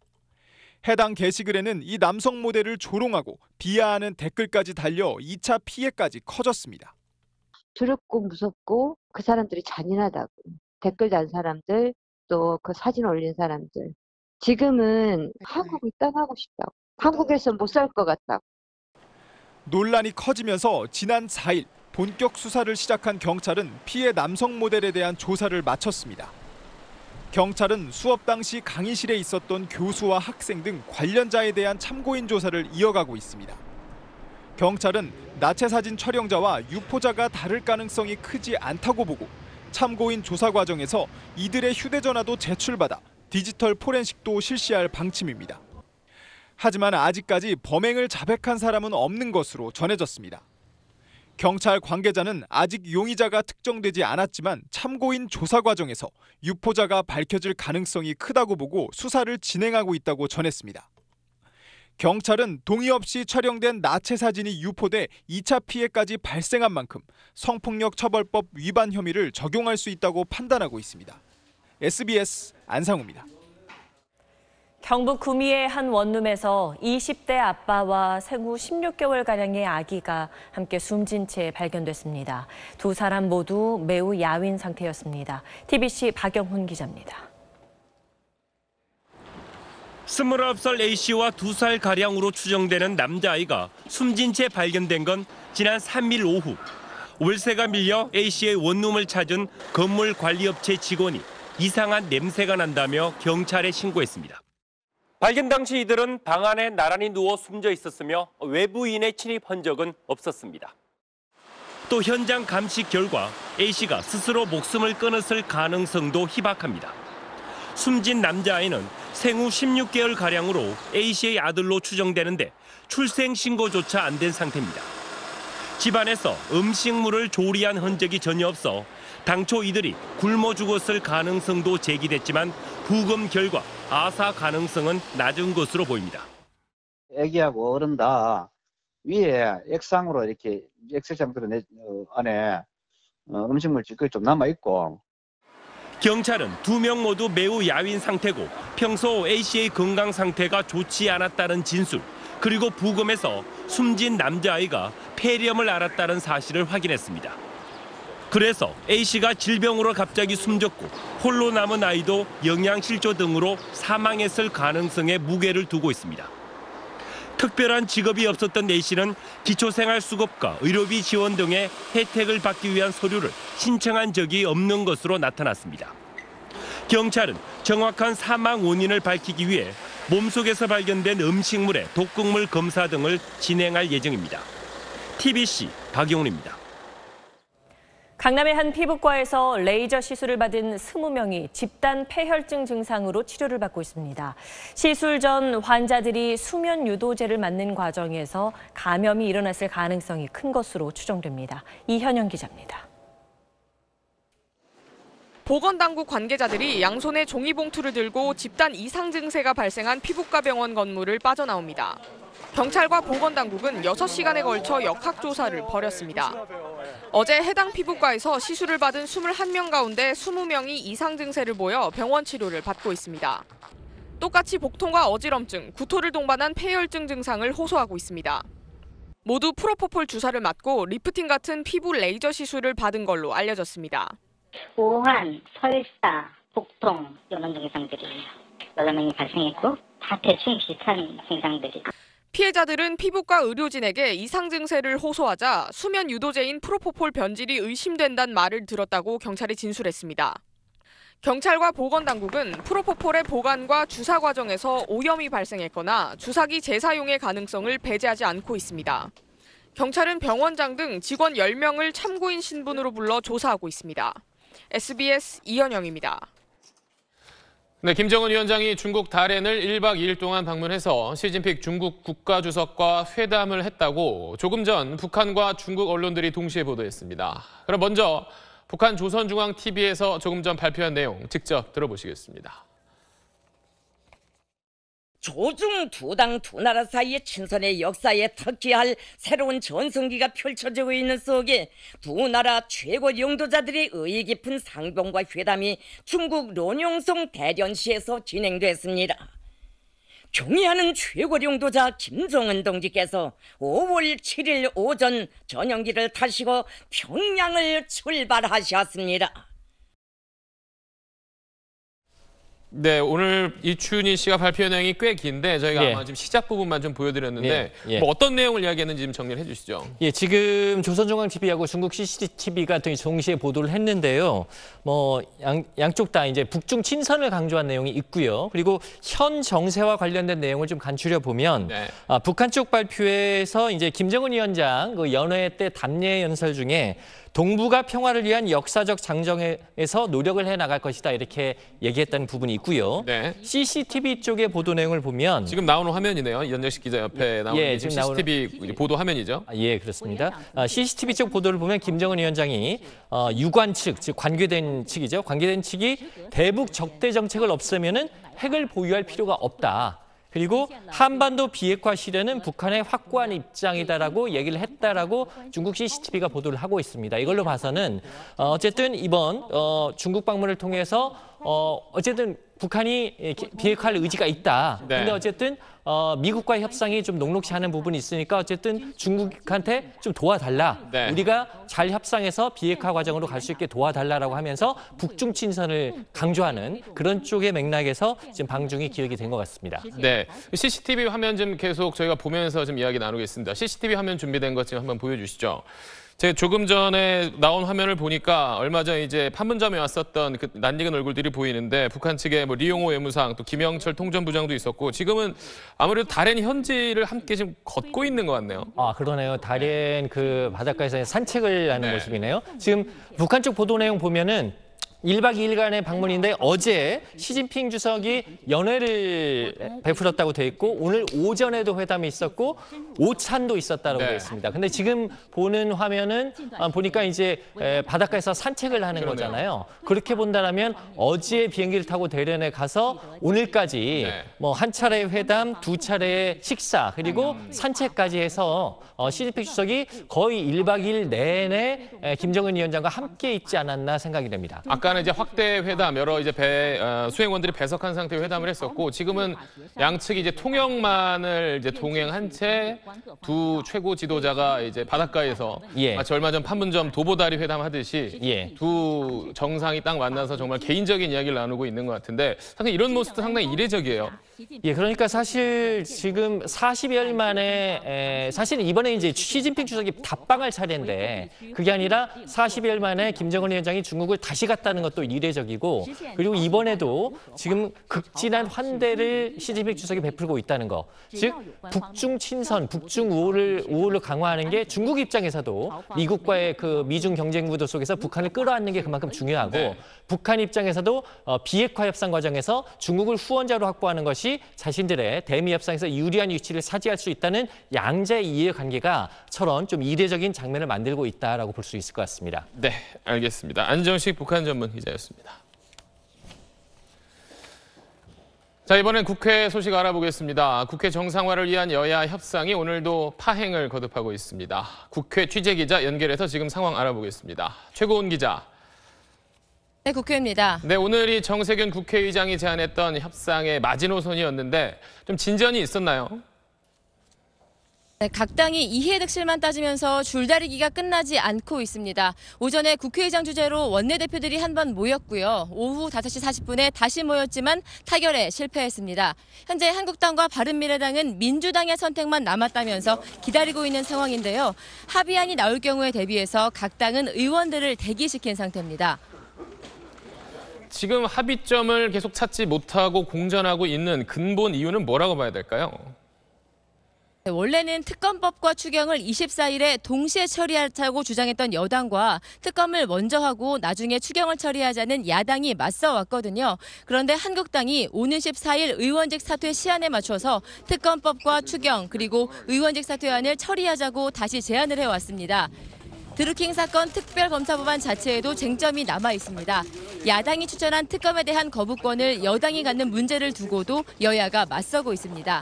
해당 게시글에는 이 남성 모델을 조롱하고 비하하는 댓글까지 달려 2차 피해까지 커졌습니다. 두렵고 무섭고 그 사람들이 잔인하다고. 댓글 단 사람들, 또 그 사진 올린 사람들. 지금은 한국을 떠나고 싶다고. 한국에서 못 살 것 같다고. 논란이 커지면서 지난 4일 본격 수사를 시작한 경찰은 피해 남성 모델에 대한 조사를 마쳤습니다. 경찰은 수업 당시 강의실에 있었던 교수와 학생 등 관련자에 대한 참고인 조사를 이어가고 있습니다. 경찰은 나체 사진 촬영자와 유포자가 다를 가능성이 크지 않다고 보고 참고인 조사 과정에서 이들의 휴대전화도 제출받아 디지털 포렌식도 실시할 방침입니다. 하지만 아직까지 범행을 자백한 사람은 없는 것으로 전해졌습니다. 경찰 관계자는 아직 용의자가 특정되지 않았지만 참고인 조사 과정에서 유포자가 밝혀질 가능성이 크다고 보고 수사를 진행하고 있다고 전했습니다. 경찰은 동의 없이 촬영된 나체 사진이 유포돼 2차 피해까지 발생한 만큼 성폭력 처벌법 위반 혐의를 적용할 수 있다고 판단하고 있습니다. SBS 안상우입니다. 경북 구미의 한 원룸에서 20대 아빠와 생후 16개월가량의 아기가 함께 숨진 채 발견됐습니다. 두 사람 모두 매우 야윈 상태였습니다. TBC 박영훈 기자입니다. 29살 A씨와 2살가량으로 추정되는 남자아이가 숨진 채 발견된 건 지난 3일 오후. 월세가 밀려 A씨의 원룸을 찾은 건물 관리업체 직원이 이상한 냄새가 난다며 경찰에 신고했습니다. 발견 당시 이들은 방 안에 나란히 누워 숨져 있었으며 외부인의 침입 흔적은 없었습니다. 또 현장 감식 결과 A씨가 스스로 목숨을 끊었을 가능성도 희박합니다. 숨진 남자아이는 생후 16개월가량으로 A씨의 아들로 추정되는데 출생 신고조차 안 된 상태입니다. 집안에서 음식물을 조리한 흔적이 전혀 없어 당초 이들이 굶어 죽었을 가능성도 제기됐지만 부검 결과 아사 가능성은 낮은 것으로 보입니다. 애기하고 어른 다 위에 액상으로 이렇게 액색상으로 안에 음식물 찌꺼기 좀 남아 있고. 경찰은 2명 모두 매우 야윈 상태고 평소 A씨의 건강 상태가 좋지 않았다는 진술, 그리고 부검에서 숨진 남자아이가 폐렴을 앓았다는 사실을 확인했습니다. 그래서 A씨가 질병으로 갑자기 숨졌고 홀로 남은 아이도 영양실조 등으로 사망했을 가능성에 무게를 두고 있습니다. 특별한 직업이 없었던 A씨는 기초생활수급과 의료비 지원 등의 혜택을 받기 위한 서류를 신청한 적이 없는 것으로 나타났습니다. 경찰은 정확한 사망 원인을 밝히기 위해 몸속에서 발견된 음식물의 독극물 검사 등을 진행할 예정입니다. TBC 박용훈입니다. 강남의 한 피부과에서 레이저 시술을 받은 20명이 집단 폐혈증 증상으로 치료를 받고 있습니다. 시술 전 환자들이 수면 유도제를 맞는 과정에서 감염이 일어났을 가능성이 큰 것으로 추정됩니다. 이현영 기자입니다. 보건당국 관계자들이 양손에 종이봉투를 들고 집단 이상 증세가 발생한 피부과 병원 건물을 빠져나옵니다. 경찰과 보건당국은 6시간에 걸쳐 역학조사를 벌였습니다. 어제 해당 피부과에서 시술을 받은 21명 가운데 20명이 이상 증세를 보여 병원 치료를 받고 있습니다. 똑같이 복통과 어지럼증, 구토를 동반한 폐혈증 증상을 호소하고 있습니다. 모두 프로포폴 주사를 맞고 리프팅 같은 피부 레이저 시술을 받은 걸로 알려졌습니다. 오한, 설사, 복통 이런 증상들이 여러 명이 발생했고 다 대충 비슷한 증상들이. 피해자들은 피부과 의료진에게 이상 증세를 호소하자 수면 유도제인 프로포폴 변질이 의심된다는 말을 들었다고 경찰이 진술했습니다. 경찰과 보건당국은 프로포폴의 보관과 주사 과정에서 오염이 발생했거나 주사기 재사용의 가능성을 배제하지 않고 있습니다. 경찰은 병원장 등 직원 10명을 참고인 신분으로 불러 조사하고 있습니다. SBS 이현영입니다. 네, 김정은 위원장이 중국 다롄을 1박 2일 동안 방문해서 시진핑 중국 국가주석과 회담을 했다고 조금 전 북한과 중국 언론들이 동시에 보도했습니다. 그럼 먼저 북한 조선중앙TV에서 조금 전 발표한 내용 직접 들어보시겠습니다. 조중 두 당 두 나라 사이의 친선의 역사에 터키할 새로운 전성기가 펼쳐지고 있는 속에 두 나라 최고 영도자들의 의의 깊은 상봉과 회담이 중국 론용성 대련시에서 진행됐습니다. 경의하는 최고 영도자 김정은 동지께서 5월 7일 오전 전용기를 타시고 평양을 출발하셨습니다. 네, 오늘 이춘희 씨가 발표한 내용이 꽤 긴데 저희가 아마 지금 시작 부분만 좀 보여드렸는데 뭐 어떤 내용을 이야기했는지 좀 정리를 해주시죠. 예, 지금 조선중앙TV하고 중국 CCTV가 동시에 보도를 했는데요. 뭐 양쪽 다 이제 북중 친선을 강조한 내용이 있고요. 그리고 현 정세와 관련된 내용을 좀 간추려 보면 북한 쪽 발표에서 이제 김정은 위원장 그 연회 때 답례 연설 중에 동북아 평화를 위한 역사적 장정에서 노력을 해나갈 것이다 이렇게 얘기했다는 부분이 있고요. CCTV 쪽의 보도 내용을 보면 지금 나오는 화면이네요. 연정식 기자 옆에 나오는 지금 CCTV 보도 화면이죠. 예, 그렇습니다. CCTV 쪽 보도를 보면 김정은 위원장이 유관 측, 즉 관계된 측이죠. 관계된 측이 대북 적대 정책을 없애면은 핵을 보유할 필요가 없다. 그리고 한반도 비핵화 시대는 북한의 확고한 입장이다라고 얘기를 했다라고 중국 CCTV가 보도를 하고 있습니다. 이걸로 봐서는 어쨌든 이번 중국 방문을 통해서 어쨌든 북한이 비핵화할 의지가 있다. 근데 어쨌든 미국과의 협상이 좀 녹록치 않은 부분이 있으니까 어쨌든 중국한테 좀 도와달라. 우리가 잘 협상해서 비핵화 과정으로 갈 수 있게 도와달라라고 하면서 북중 친선을 강조하는 그런 쪽의 맥락에서 지금 방중이 기획이 된 것 같습니다. 네, CCTV 화면 좀 계속 저희가 보면서 좀 이야기 나누겠습니다. CCTV 화면 준비된 것 좀 한번 보여주시죠. 제가 조금 전에 나온 화면을 보니까 얼마 전 이제 판문점에 왔었던 그 낯익은 얼굴들이 보이는데 북한 측에 뭐 리용호 외무상 또 김영철 통전부장도 있었고 지금은 아무래도 다롄 현지를 함께 지금 걷고 있는 것 같네요. 아, 그러네요. 다롄 그 바닷가에서 산책을 하는 모습이네요. 지금 북한 쪽 보도 내용 보면은 1박 2일간의 방문인데 어제 시진핑 주석이 연회를 베풀었다고 돼 있고 오늘 오전에도 회담이 있었고 오찬도 있었다고 돼 있습니다. 근데 지금 보는 화면은 보니까 이제 바닷가에서 산책을 하는 거잖아요. 그렇게 본다면 어제 비행기를 타고 대련에 가서 오늘까지 뭐 한 차례 회담, 두 차례 식사 그리고 산책까지 해서 시진핑 주석이 거의 1박 2일 내내 김정은 위원장과 함께 있지 않았나 생각이 됩니다. 아까 아까는 이제 확대 회담, 여러 이제 수행원들이 배석한 상태의 회담을 했었고, 지금은 양측이 이제 통역만을 이제 동행한 채 두 최고 지도자가 이제 바닷가에서 마치 얼마 전 판문점 도보다리 회담하듯이 두 정상이 딱 만나서 정말 개인적인 이야기를 나누고 있는 것 같은데, 사실 이런 모습도 상당히 이례적이에요. 예, 그러니까 사실 지금 40여일 만에 사실은 이번에 이제 시진핑 주석이 답방할 차례인데 그게 아니라 40여일 만에 김정은 위원장이 중국을 다시 갔다는 것도 이례적이고, 그리고 이번에도 지금 극진한 환대를 시진핑 주석이 베풀고 있다는 거, 즉 북중 친선, 북중 우호를 강화하는 게 중국 입장에서도 미국과의 그 미중 경쟁 구도 속에서 북한을 끌어안는 게 그만큼 중요하고, 북한 입장에서도 비핵화 협상 과정에서 중국을 후원자로 확보하는 것이 자신들의 대미 협상에서 유리한 위치를 차지할 수 있다는 양자 이해관계가처럼 좀 이례적인 장면을 만들고 있다라고 볼 수 있을 것 같습니다. 네, 알겠습니다. 안정식 북한 전문 기자였습니다. 자, 이번엔 국회 소식 알아보겠습니다. 국회 정상화를 위한 여야 협상이 오늘도 파행을 거듭하고 있습니다. 국회 취재기자 연결해서 지금 상황 알아보겠습니다. 최고은 기자. 네, 국회입니다. 네, 오늘이 정세균 국회의장이 제안했던 협상의 마지노선이었는데 좀 진전이 있었나요? 네, 각 당이 이해득실만 따지면서 줄다리기가 끝나지 않고 있습니다. 오전에 국회의장 주재로 원내대표들이 한 번 모였고요. 오후 5시 40분에 다시 모였지만 타결에 실패했습니다. 현재 한국당과 바른미래당은 민주당의 선택만 남았다면서 기다리고 있는 상황인데요. 합의안이 나올 경우에 대비해서 각 당은 의원들을 대기시킨 상태입니다. 지금 합의점을 계속 찾지 못하고 공전하고 있는 근본 이유는 뭐라고 봐야 될까요? 네, 원래는 특검법과 추경을 24일에 동시에 처리하자고 주장했던 여당과 특검을 먼저 하고 나중에 추경을 처리하자는 야당이 맞서왔거든요. 그런데 한국당이 오는 14일 의원직 사퇴 시한에 맞춰서 특검법과 추경 그리고 의원직 사퇴안을 처리하자고 다시 제안을 해왔습니다. 드루킹 사건 특별검사법안 자체에도 쟁점이 남아 있습니다. 야당이 추천한 특검에 대한 거부권을 여당이 갖는 문제를 두고도 여야가 맞서고 있습니다.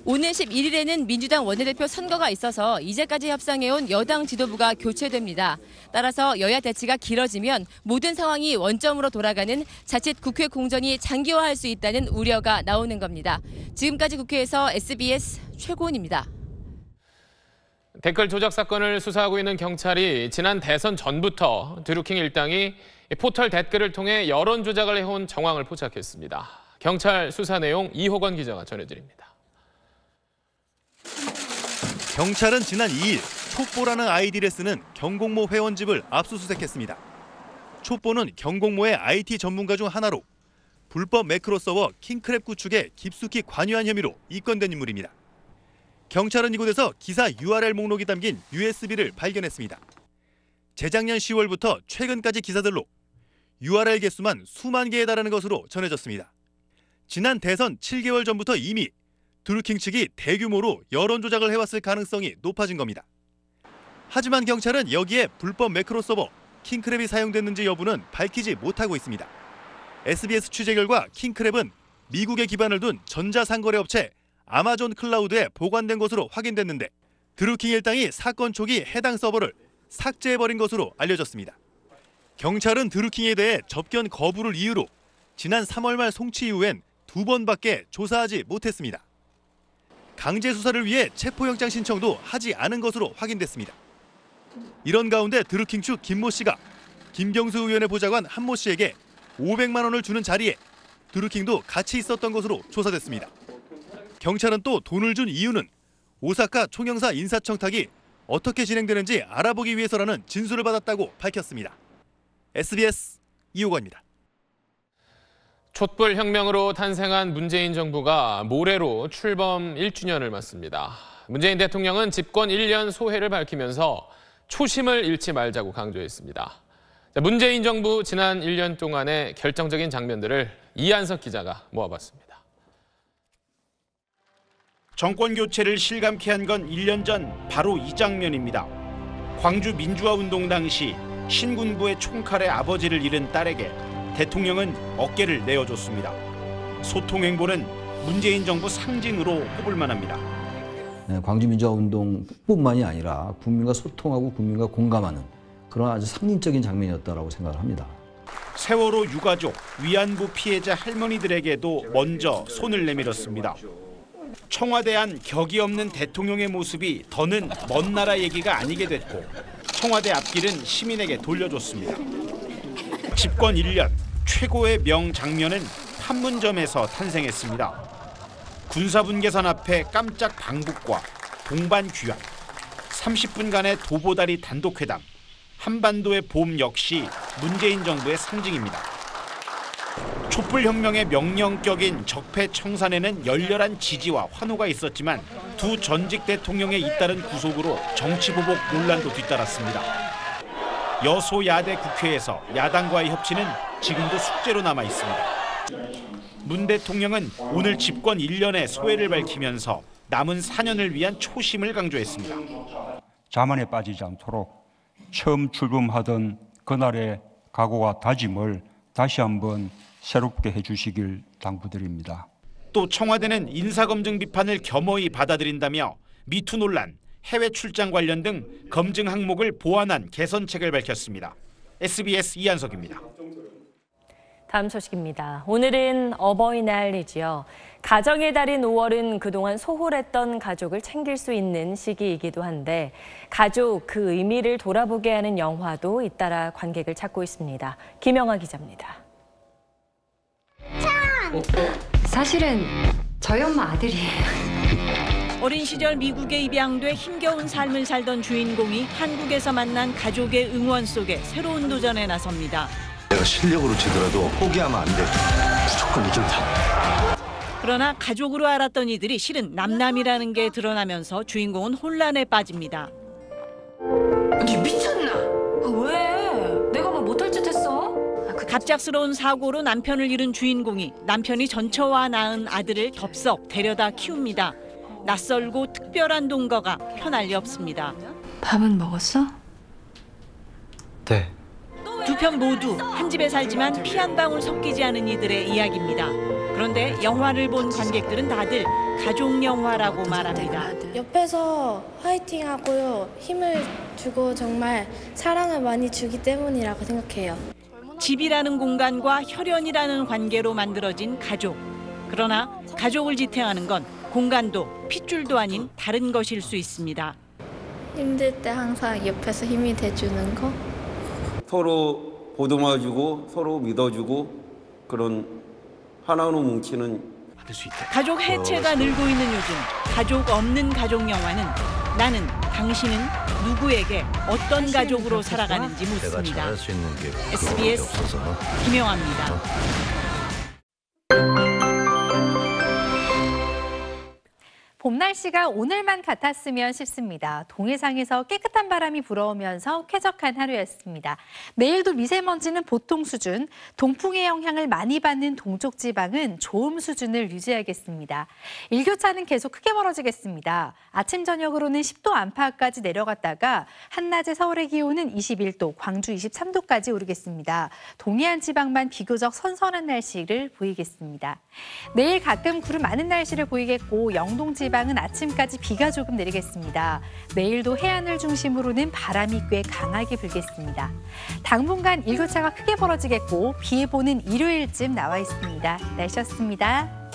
오는 11일에는 민주당 원내대표 선거가 있어서 이제까지 협상해온 여당 지도부가 교체됩니다. 따라서 여야 대치가 길어지면 모든 상황이 원점으로 돌아가는 자칫 국회 공전이 장기화할 수 있다는 우려가 나오는 겁니다. 지금까지 국회에서 SBS 최고은입니다. 댓글 조작 사건을 수사하고 있는 경찰이 지난 대선 전부터 드루킹 일당이 포털 댓글을 통해 여론 조작을 해온 정황을 포착했습니다. 경찰 수사 내용 이호건 기자가 전해드립니다. 경찰은 지난 2일 촛보라는 아이디를 쓰는 경공모 회원집을 압수수색했습니다. 촛보는 경공모의 IT 전문가 중 하나로 불법 매크로 서버 킹크랩 구축에 깊숙이 관여한 혐의로 입건된 인물입니다. 경찰은 이곳에서 기사 URL 목록이 담긴 USB를 발견했습니다. 재작년 10월부터 최근까지 기사들로 URL 개수만 수만 개에 달하는 것으로 전해졌습니다. 지난 대선 7개월 전부터 이미 드루킹 측이 대규모로 여론 조작을 해왔을 가능성이 높아진 겁니다. 하지만 경찰은 여기에 불법 매크로 서버 킹크랩이 사용됐는지 여부는 밝히지 못하고 있습니다. SBS 취재 결과 킹크랩은 미국에 기반을 둔 전자상거래 업체 아마존 클라우드에 보관된 것으로 확인됐는데 드루킹 일당이 사건 초기 해당 서버를 삭제해버린 것으로 알려졌습니다. 경찰은 드루킹에 대해 접견 거부를 이유로 지난 3월 말 송치 이후엔 2번밖에 조사하지 못했습니다. 강제 수사를 위해 체포영장 신청도 하지 않은 것으로 확인됐습니다. 이런 가운데 드루킹 측 김모 씨가 김경수 의원의 보좌관 한모 씨에게 500만 원을 주는 자리에 드루킹도 같이 있었던 것으로 조사됐습니다. 경찰은 또 돈을 준 이유는 오사카 총영사 인사청탁이 어떻게 진행되는지 알아보기 위해서라는 진술을 받았다고 밝혔습니다. SBS 이호건입니다. 촛불혁명으로 탄생한 문재인 정부가 모레로 출범 1주년을 맞습니다. 문재인 대통령은 집권 1년 소회를 밝히면서 초심을 잃지 말자고 강조했습니다. 문재인 정부 지난 1년 동안의 결정적인 장면들을 이한석 기자가 모아봤습니다. 정권 교체를 실감케 한 건 1년 전 바로 이 장면입니다. 광주 민주화운동 당시 신군부의 총칼에 아버지를 잃은 딸에게 대통령은 어깨를 내어줬습니다. 소통 행보는 문재인 정부 상징으로 꼽을 만합니다. 광주 민주화운동뿐만이 아니라 국민과 소통하고 국민과 공감하는 그런 아주 상징적인 장면이었다고 생각을 합니다. 세월호 유가족, 위안부 피해자 할머니들에게도 먼저 손을 내밀었습니다. 청와대 안 격이 없는 대통령의 모습이 더는 먼 나라 얘기가 아니게 됐고 청와대 앞길은 시민에게 돌려줬습니다. 집권 1년 최고의 명장면은 판문점에서 탄생했습니다. 군사분계선 앞에 깜짝 방북과 동반 귀환, 30분간의 도보다리 단독회담, 한반도의 봄 역시 문재인 정부의 상징입니다. 촛불혁명의 명령격인 적폐청산에는 열렬한 지지와 환호가 있었지만 두 전직 대통령의 잇따른 구속으로 정치보복 논란도 뒤따랐습니다. 여소야대 국회에서 야당과의 협치는 지금도 숙제로 남아 있습니다. 문 대통령은 오늘 집권 1년의 소회를 밝히면서 남은 4년을 위한 초심을 강조했습니다. 자만에 빠지지 않도록 처음 출범하던 그날의 각오와 다짐을 다시 한번 새롭게 해주시길 당부드립니다. 또 청와대는 인사검증 비판을 겸허히 받아들인다며 미투 논란, 해외 출장 관련 등 검증 항목을 보완한 개선책을 밝혔습니다. SBS 이한석입니다. 다음 소식입니다. 오늘은 어버이날이지요. 가정의 달인 5월은 그동안 소홀했던 가족을 챙길 수 있는 시기이기도 한데 가족 그 의미를 돌아보게 하는 영화도 잇따라 관객을 찾고 있습니다. 김영아 기자입니다. 사실은 저희 엄마 아들이에요. 어린 시절 미국에 입양돼 힘겨운 삶을 살던 주인공이 한국에서 만난 가족의 응원 속에 새로운 도전에 나섭니다. 내가 실력으로 지더라도 포기하면 안 돼. 무조건 이긴다. 그러나 가족으로 알았던 이들이 실은 남남이라는 게 드러나면서 주인공은 혼란에 빠집니다. 니 미쳤나? 왜? 내가 뭐 못할 짓 했어? 갑작스러운 사고로 남편을 잃은 주인공이 남편이 전처와 낳은 아들을 덥석 데려다 키웁니다. 낯설고 특별한 동거가 편할 리 없습니다. 밥은 먹었어? 네. 두 편 모두 한 집에 살지만 피 한 방울 섞이지 않은 이들의 이야기입니다. 그런데 영화를 본 관객들은 다들 가족 영화라고 말합니다. 옆에서 화이팅하고 힘을 주고 정말 사랑을 많이 주기 때문이라고 생각해요. 집이라는 공간과 혈연이라는 관계로 만들어진 가족. 그러나 가족을 지탱하는 건 공간도 핏줄도 아닌 다른 것일 수 있습니다. 힘들 때 항상 옆에서 힘이 돼주는 거. 서로 보듬어주고 서로 믿어주고 그런 하나로 뭉치는 받을 수 있다. 가족 해체가 늘고 있는 요즘 가족 없는 가족 영화는 나는 당신은 누구에게 어떤 가족으로 살아가는지 묻습니다. SBS 김영아입니다. 봄 날씨가 오늘만 같았으면 싶습니다. 동해상에서 깨끗한 바람이 불어오면서 쾌적한 하루였습니다. 내일도 미세먼지는 보통 수준, 동풍의 영향을 많이 받는 동쪽 지방은 좋음 수준을 유지하겠습니다. 일교차는 계속 크게 벌어지겠습니다. 아침 저녁으로는 10도 안팎까지 내려갔다가 한낮에 서울의 기온은 21도, 광주 23도까지 오르겠습니다. 동해안 지방만 비교적 선선한 날씨를 보이겠습니다. 내일 가끔 구름 많은 날씨를 보이겠고 영동 지방은 아침까지 비가 조금 내리겠습니다. 내일도 해안을 중심으로는 바람이 꽤 강하게 불겠습니다. 당분간 일교차가 크게 벌어지겠고 비 예보는 일요일쯤 나와 있습니다. 날씨였습니다.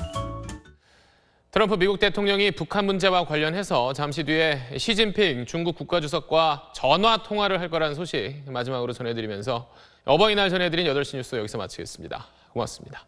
트럼프 미국 대통령이 북한 문제와 관련해서 잠시 뒤에 시진핑 중국 국가주석과 전화 통화를 할 거라는 소식 마지막으로 전해드리면서 어버이날 전해드린 8시 뉴스 여기서 마치겠습니다. 고맙습니다.